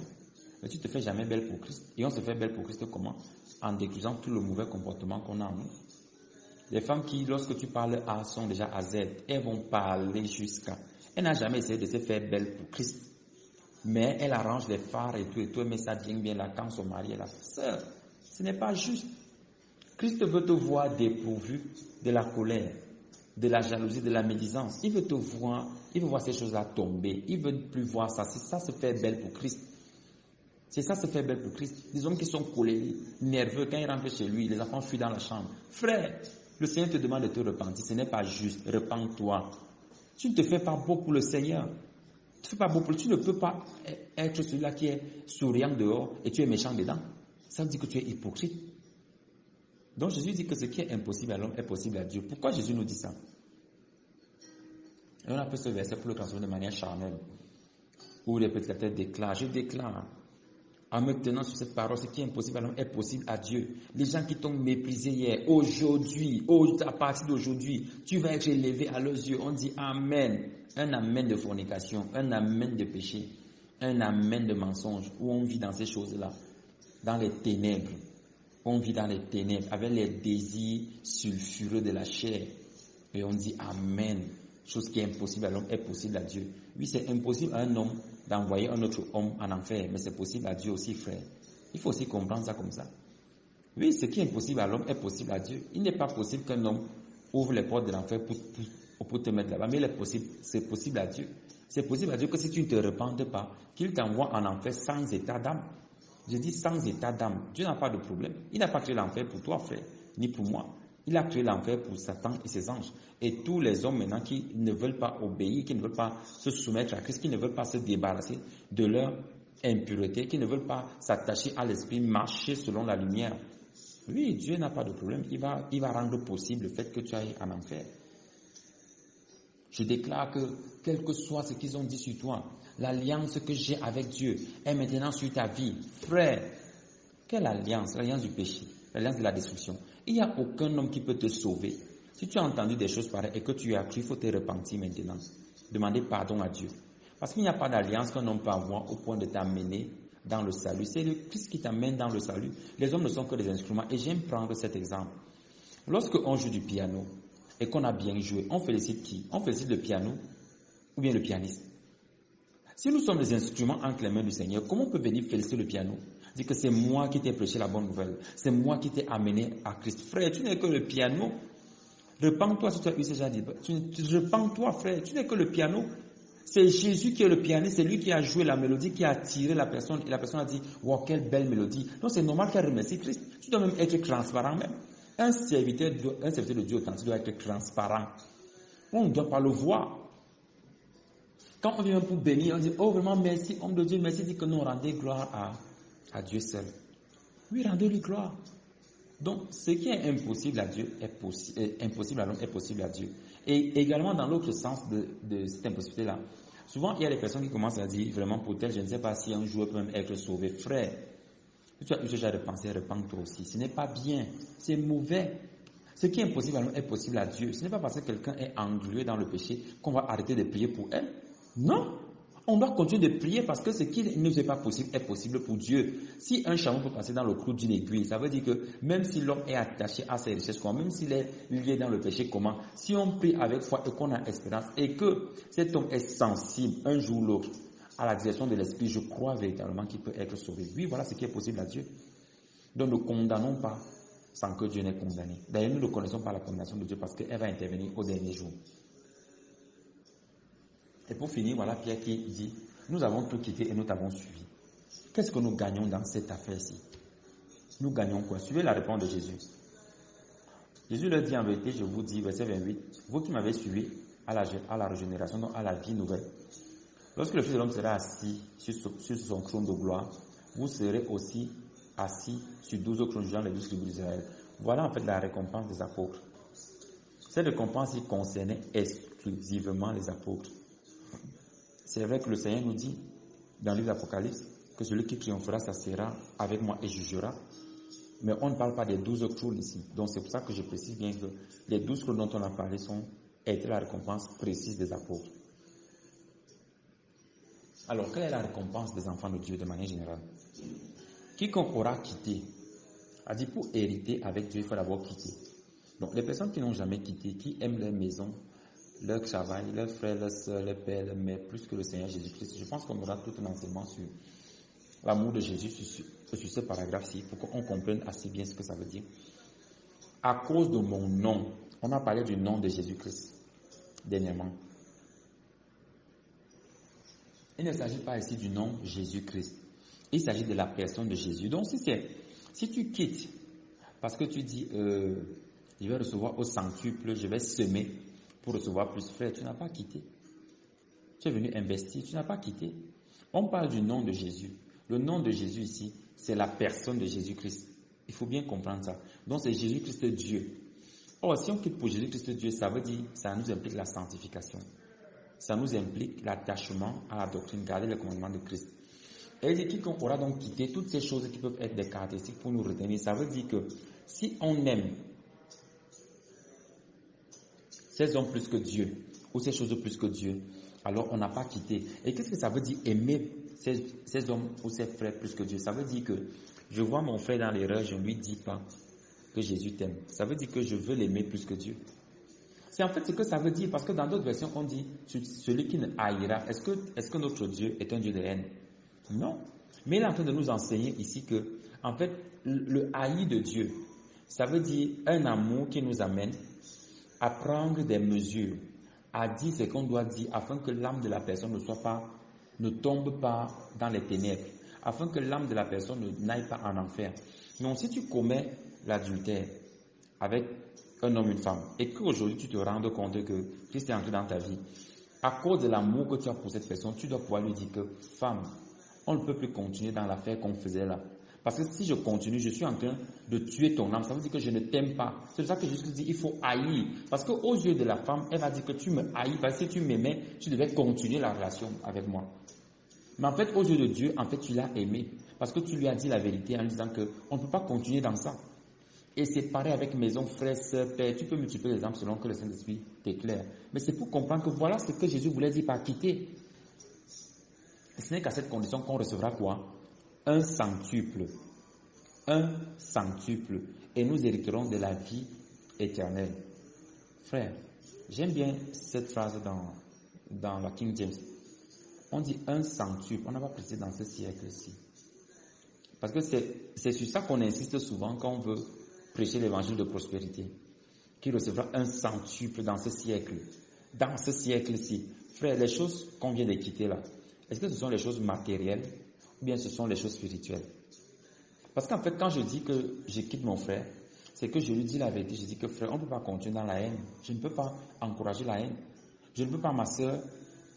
mais tu ne te fais jamais belle pour Christ. Et on se fait belle pour Christ comment? En détruisant tout le mauvais comportement qu'on a en nous. Les femmes qui, lorsque tu parles A, sont déjà à Z, elles vont parler jusqu'à... Elle n'a jamais essayé de se faire belle pour Christ. Mais elle arrange les phares et tout, mais ça vient bien là quand son mari est là. Sœur, ce n'est pas juste. Christ veut te voir dépourvu de la colère, de la jalousie, de la médisance. Il veut te voir, il veut voir ces choses-là tomber. Il veut plus voir ça. C'est ça se faire belle pour Christ. C'est ça se faire belle pour Christ. Les hommes qui sont colériques, nerveux, quand ils rentrent chez lui, les enfants fuient dans la chambre. Frère, le Seigneur te demande de te repentir. Ce n'est pas juste. Repends-toi. Tu ne te fais pas beau pour le Seigneur. Tu ne peux pas être celui-là qui est souriant dehors et tu es méchant dedans. Ça veut dire que tu es hypocrite. Donc Jésus dit que ce qui est impossible à l'homme est possible à Dieu. Pourquoi Jésus nous dit ça? Et on appelle ce verset pour le transformer de manière charnelle. Où les prédicateurs déclarent, je déclare, en me tenant sur cette parole, ce qui est impossible à l'homme est possible à Dieu. Les gens qui t'ont méprisé hier, aujourd'hui, à partir d'aujourd'hui, tu vas être élevé à leurs yeux. On dit Amen. Un amen de fornication, un amen de péché, un amen de mensonge, où on vit dans ces choses-là, dans les ténèbres. On vit dans les ténèbres, avec les désirs sulfureux de la chair. Et on dit Amen. Chose qui est impossible à l'homme est possible à Dieu. Oui, c'est impossible à un homme d'envoyer un autre homme en enfer, mais c'est possible à Dieu aussi, frère. Il faut aussi comprendre ça comme ça. Oui, ce qui est impossible à l'homme est possible à Dieu. Il n'est pas possible qu'un homme ouvre les portes de l'enfer pour te mettre là-bas, mais c'est possible à Dieu. C'est possible à Dieu que si tu ne te repentes pas, qu'il t'envoie en enfer sans état d'âme. Je dis sans état d'âme. Dieu n'a pas de problème. Il n'a pas créé l'enfer pour toi, frère, ni pour moi. Il a créé l'enfer pour Satan et ses anges. Et tous les hommes maintenant qui ne veulent pas obéir, qui ne veulent pas se soumettre à Christ, qui ne veulent pas se débarrasser de leur impureté, qui ne veulent pas s'attacher à l'esprit, marcher selon la lumière. Oui, Dieu n'a pas de problème. Il va rendre possible le fait que tu ailles en enfer. Je déclare que, quel que soit ce qu'ils ont dit sur toi, l'alliance que j'ai avec Dieu est maintenant sur ta vie. Frère, quelle alliance? L'alliance du péché, l'alliance de la destruction. Il n'y a aucun homme qui peut te sauver. Si tu as entendu des choses pareilles et que tu as cru, il faut te repentir maintenant. Demander pardon à Dieu. Parce qu'il n'y a pas d'alliance qu'un homme peut avoir au point de t'amener dans le salut. C'est le Christ qui t'amène dans le salut. Les hommes ne sont que des instruments. Et j'aime prendre cet exemple. Lorsque on joue du piano et qu'on a bien joué, on félicite qui? On félicite le piano ou bien le pianiste? Si nous sommes des instruments entre les mains du Seigneur, comment on peut venir féliciter le piano? Dire que c'est moi qui t'ai prêché la bonne nouvelle. C'est moi qui t'ai amené à Christ. Frère, tu n'es que le piano. Repends-toi si tu as eu ce genre de... Repends-toi, frère. Tu n'es que le piano. C'est Jésus qui est le pianiste. C'est lui qui a joué la mélodie, qui a attiré la personne. Et la personne a dit, wow, quelle belle mélodie. Donc c'est normal qu'elle remercie Christ. Tu dois même être transparent même. Un serviteur de Dieu authentique doit être transparent. On ne doit pas le voir. Quand on vient pour bénir, on dit, oh vraiment merci, homme de Dieu, merci, dit que non, rendez gloire à Dieu seul. Oui, rendez-lui gloire. Donc, ce qui est impossible à Dieu est impossible à l'homme est possible à Dieu. Et également, dans l'autre sens de cette impossibilité-là, souvent, il y a des personnes qui commencent à dire, vraiment, pour tel, je ne sais pas si un joueur peut même être sauvé. Frère, si tu as eu ce genre de pensée, repends-toi aussi. Ce n'est pas bien, c'est mauvais. Ce qui est impossible à nous est possible à Dieu. Ce n'est pas parce que quelqu'un est englué dans le péché qu'on va arrêter de prier pour elle. Non. On doit continuer de prier parce que ce qui ne est pas possible est possible pour Dieu. Si un chameau peut passer dans le clou d'une aiguille, ça veut dire que même si l'homme est attaché à ses richesses, même s'il est lié dans le péché, comment, si on prie avec foi et qu'on a espérance et que cet homme est sensible un jour ou l'autre à la direction de l'Esprit, je crois véritablement qu'il peut être sauvé. Oui, voilà ce qui est possible à Dieu. Donc ne condamnons pas sans que Dieu n'ait condamné. D'ailleurs, nous ne connaissons pas la condamnation de Dieu parce qu'elle va intervenir au dernier jour. Et pour finir, voilà Pierre qui dit, nous avons tout quitté et nous t'avons suivi. Qu'est-ce que nous gagnons dans cette affaire-ci? Nous gagnons quoi? Suivez la réponse de Jésus. Jésus leur dit en vérité, je vous dis, verset 28, vous qui m'avez suivi à la régénération, donc à la vie nouvelle. Lorsque le Fils de l'homme sera assis sur son trône de gloire, vous serez aussi assis sur 12 autres trônes jugeant les 12 tribus d'Israël. Voilà en fait la récompense des apôtres. Cette récompense concernait exclusivement les apôtres. C'est vrai que le Seigneur nous dit dans le livre d'Apocalypse que celui qui triomphera s'assiera avec moi et jugera. Mais on ne parle pas des 12 trônes ici. Donc c'est pour ça que je précise bien que les 12 trônes dont on a parlé étaient la récompense précise des apôtres. Alors, quelle est la récompense des enfants de Dieu de manière générale? Quiconque aura quitté, a dit pour hériter avec Dieu, il faut d'abord quitter. Donc les personnes qui n'ont jamais quitté, qui aiment leur maison, leur travail, leurs frères, leurs soeurs, leurs pères, leurs mères, plus que le Seigneur Jésus-Christ. Je pense qu'on aura tout un enseignement sur l'amour de Jésus sur ce paragraphe-ci pour qu'on comprenne assez bien ce que ça veut dire. À cause de mon nom, on a parlé du nom de Jésus-Christ dernièrement. Il ne s'agit pas ici du nom Jésus-Christ. Il s'agit de la personne de Jésus. Donc si tu quittes parce que tu dis je vais recevoir au centuple, je vais semer pour recevoir plus, frère, tu n'as pas quitté. Tu es venu investir, tu n'as pas quitté. On parle du nom de Jésus. Le nom de Jésus ici, c'est la personne de Jésus-Christ. Il faut bien comprendre ça. Donc c'est Jésus-Christ Dieu. Or, si on quitte pour Jésus-Christ Dieu, ça veut dire, ça nous implique la sanctification. Ça nous implique l'attachement à la doctrine, garder les commandements de Christ. Et il dit quiconque aura donc quitté toutes ces choses qui peuvent être des caractéristiques pour nous retenir. Ça veut dire que si on aime ces hommes plus que Dieu, ou ces choses plus que Dieu, alors on n'a pas quitté. Et qu'est-ce que ça veut dire aimer ces hommes ou ces frères plus que Dieu? Ça veut dire que je vois mon frère dans l'erreur, je ne lui dis pas que Jésus t'aime. Ça veut dire que je veux l'aimer plus que Dieu. C'est en fait ce que ça veut dire, parce que dans d'autres versions, on dit celui qui ne haïra. Est-ce que notre Dieu est un Dieu de haine? Non. Mais il est en train de nous enseigner ici que, en fait, le haï de Dieu, ça veut dire un amour qui nous amène à prendre des mesures, à dire ce qu'on doit dire, afin que l'âme de la personne ne tombe pas dans les ténèbres, afin que l'âme de la personne n'aille pas en enfer. Donc, si tu commets l'adultère avec un homme, une femme, et qu'aujourd'hui tu te rends compte que Christ est entré dans ta vie, à cause de l'amour que tu as pour cette personne, tu dois pouvoir lui dire que, femme, on ne peut plus continuer dans l'affaire qu'on faisait là. Parce que si je continue, je suis en train de tuer ton âme. Ça veut dire que je ne t'aime pas. C'est pour ça que Jésus dit il faut haïr. Parce qu'aux yeux de la femme, elle va dire que tu me haïs. Parce que si tu m'aimais, tu devais continuer la relation avec moi. Mais en fait, aux yeux de Dieu, en fait, tu l'as aimé. Parce que tu lui as dit la vérité en lui disant qu'on ne peut pas continuer dans ça. Et c'est pareil avec maison, frère, sœur, père. Tu peux multiplier les exemples selon que le Saint-Esprit t'éclaire. Mais c'est pour comprendre que voilà ce que Jésus voulait dire par quitter. Et ce n'est qu'à cette condition qu'on recevra quoi? Un centuple. Un centuple. Et nous hériterons de la vie éternelle. Frère, j'aime bien cette phrase dans la King James. On dit un centuple. On n'a pas précisé dans ce siècle-ci. Parce que c'est sur ça qu'on insiste souvent quand on veut prêcher l'évangile de prospérité. Qui recevra un centuple dans ce siècle. Dans ce siècle-ci. Frère, les choses qu'on vient de quitter là, est-ce que ce sont les choses matérielles ou bien ce sont les choses spirituelles? Parce qu'en fait, quand je dis que je quitte mon frère, c'est que je lui dis la vérité. Je dis que frère, on ne peut pas continuer dans la haine. Je ne peux pas encourager la haine. Je ne peux pas, ma soeur,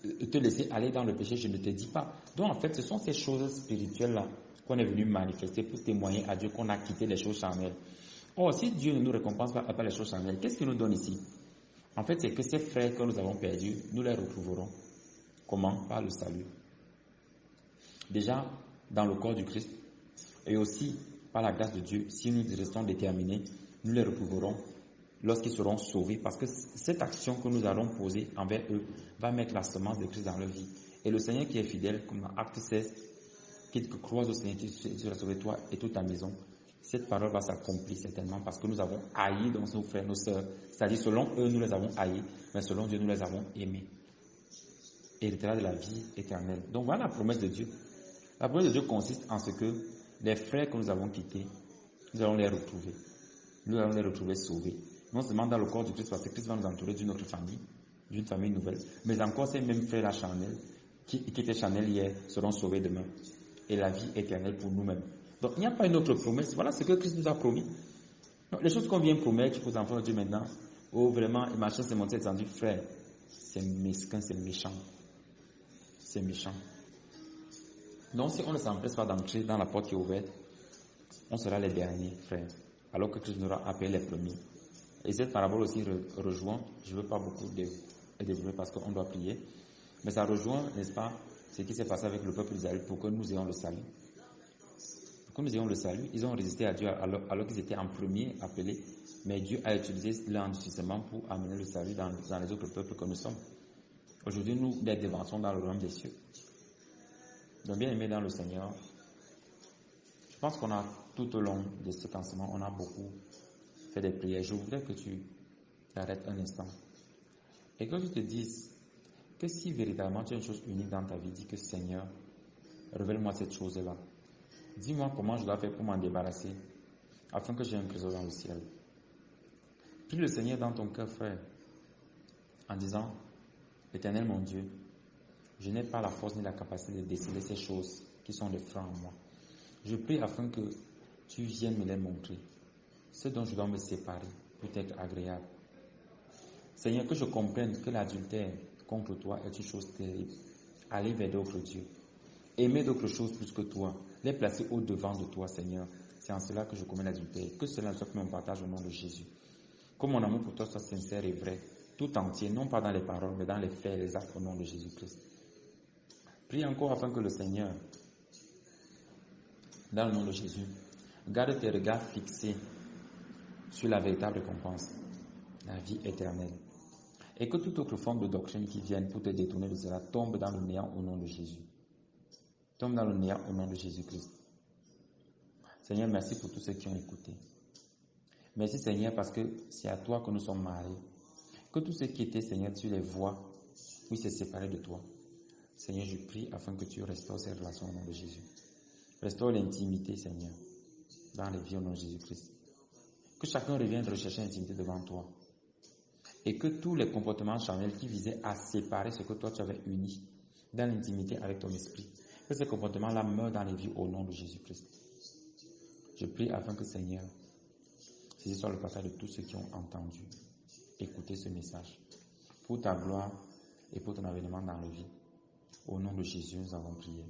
te laisser aller dans le péché. Je ne te dis pas. Donc, en fait, ce sont ces choses spirituelles-là qu'on est venu manifester pour témoigner à Dieu qu'on a quitté les choses charnelles. Or, si Dieu ne nous récompense pas par les choses charnelles, qu'est-ce qu'il nous donne ici? En fait, c'est que ces frères que nous avons perdus, nous les retrouverons. Comment? Par le salut. Déjà, dans le corps du Christ, et aussi par la grâce de Dieu, si nous restons déterminés, nous les retrouverons lorsqu'ils seront sauvés, parce que cette action que nous allons poser envers eux va mettre la semence de Christ dans leur vie. Et le Seigneur qui est fidèle, comme dans Acte 16, qui croise au Seigneur, tu seras sauvé toi et toute ta maison. Cette parole va s'accomplir certainement parce que nous avons haï donc nos frères, nos sœurs. C'est-à-dire, selon eux, nous les avons haïs, mais selon Dieu, nous les avons aimés. Héritera de la vie éternelle. Donc voilà la promesse de Dieu. La promesse de Dieu consiste en ce que les frères que nous avons quittés, nous allons les retrouver. Nous allons les retrouver sauvés. Non seulement dans le corps du Christ, parce que Christ va nous entourer d'une autre famille, d'une famille nouvelle, mais encore ces mêmes frères-là charnels, qui étaient charnels hier, seront sauvés demain. Et la vie éternelle pour nous-mêmes. Donc il n'y a pas une autre promesse. Voilà ce que Christ nous a promis. Donc, les choses qu'on vient promettre aux enfants de Dieu maintenant, oh vraiment, le machin s'est monté et dit, frère, c'est mesquin, c'est méchant. C'est méchant. Donc si on ne s'empresse pas d'entrer dans la porte qui est ouverte, on sera les derniers, frères. Alors que Christ nous aura appelé les premiers. Et cette parabole aussi rejoint, je ne veux pas beaucoup développer parce qu'on doit prier, mais ça rejoint, n'est-ce pas, ce qui s'est passé avec le peuple d'Israël pour que nous ayons le salut. Pour que nous ayons le salut, ils ont résisté à Dieu alors qu'ils étaient en premier appelés, mais Dieu a utilisé l'endurcissement pour amener le salut dans les autres peuples que nous sommes. Aujourd'hui, nous les devançons dans le royaume des cieux. Donc bien aimé dans le Seigneur, je pense qu'on a tout au long de cet enseignement, on a beaucoup fait des prières. Je voudrais que tu t'arrêtes un instant et que tu te dises que si véritablement tu as une chose unique dans ta vie, dis que Seigneur, révèle-moi cette chose-là. Dis-moi comment je dois faire pour m'en débarrasser afin que j'ai un trésor dans le ciel. Prie le Seigneur dans ton cœur, frère, en disant, Éternel mon Dieu, je n'ai pas la force ni la capacité de déceler ces choses qui sont des freins en moi. Je prie afin que tu viennes me les montrer. Ce dont je dois me séparer peut être agréable. Seigneur, que je comprenne que l'adultère contre toi est une chose terrible. Aller vers d'autres dieux. Aimer d'autres choses plus que toi. Les placer au-devant de toi, Seigneur. C'est en cela que je commets l'adultère. Que cela soit mon partage au nom de Jésus. Que mon amour pour toi soit sincère et vrai. Tout entier, non pas dans les paroles, mais dans les faits et les actes au nom de Jésus-Christ. Prie encore afin que le Seigneur, dans le nom de Jésus, garde tes regards fixés sur la véritable récompense, la vie éternelle. Et que toute autre forme de doctrine qui vienne pour te détourner de cela tombe dans le néant au nom de Jésus. Tombe dans le néant au nom de Jésus-Christ. Seigneur, merci pour tous ceux qui ont écouté. Merci Seigneur parce que c'est à toi que nous sommes mariés. Que tous ceux qui étaient, Seigneur, tu les vois, puissent se séparer de toi. Seigneur, je prie afin que tu restaures ces relations au nom de Jésus. Restaure l'intimité, Seigneur, dans les vies au nom de Jésus-Christ. Que chacun revienne rechercher l'intimité devant toi. Et que tous les comportements charnels qui visaient à séparer ce que toi tu avais uni dans l'intimité avec ton esprit, que ces comportements-là meurent dans les vies au nom de Jésus-Christ. Je prie afin que, Seigneur, ceci soit le partage de tous ceux qui ont entendu, écouté ce message, pour ta gloire et pour ton avènement dans la vie. Au nom de Jésus, nous avons prié.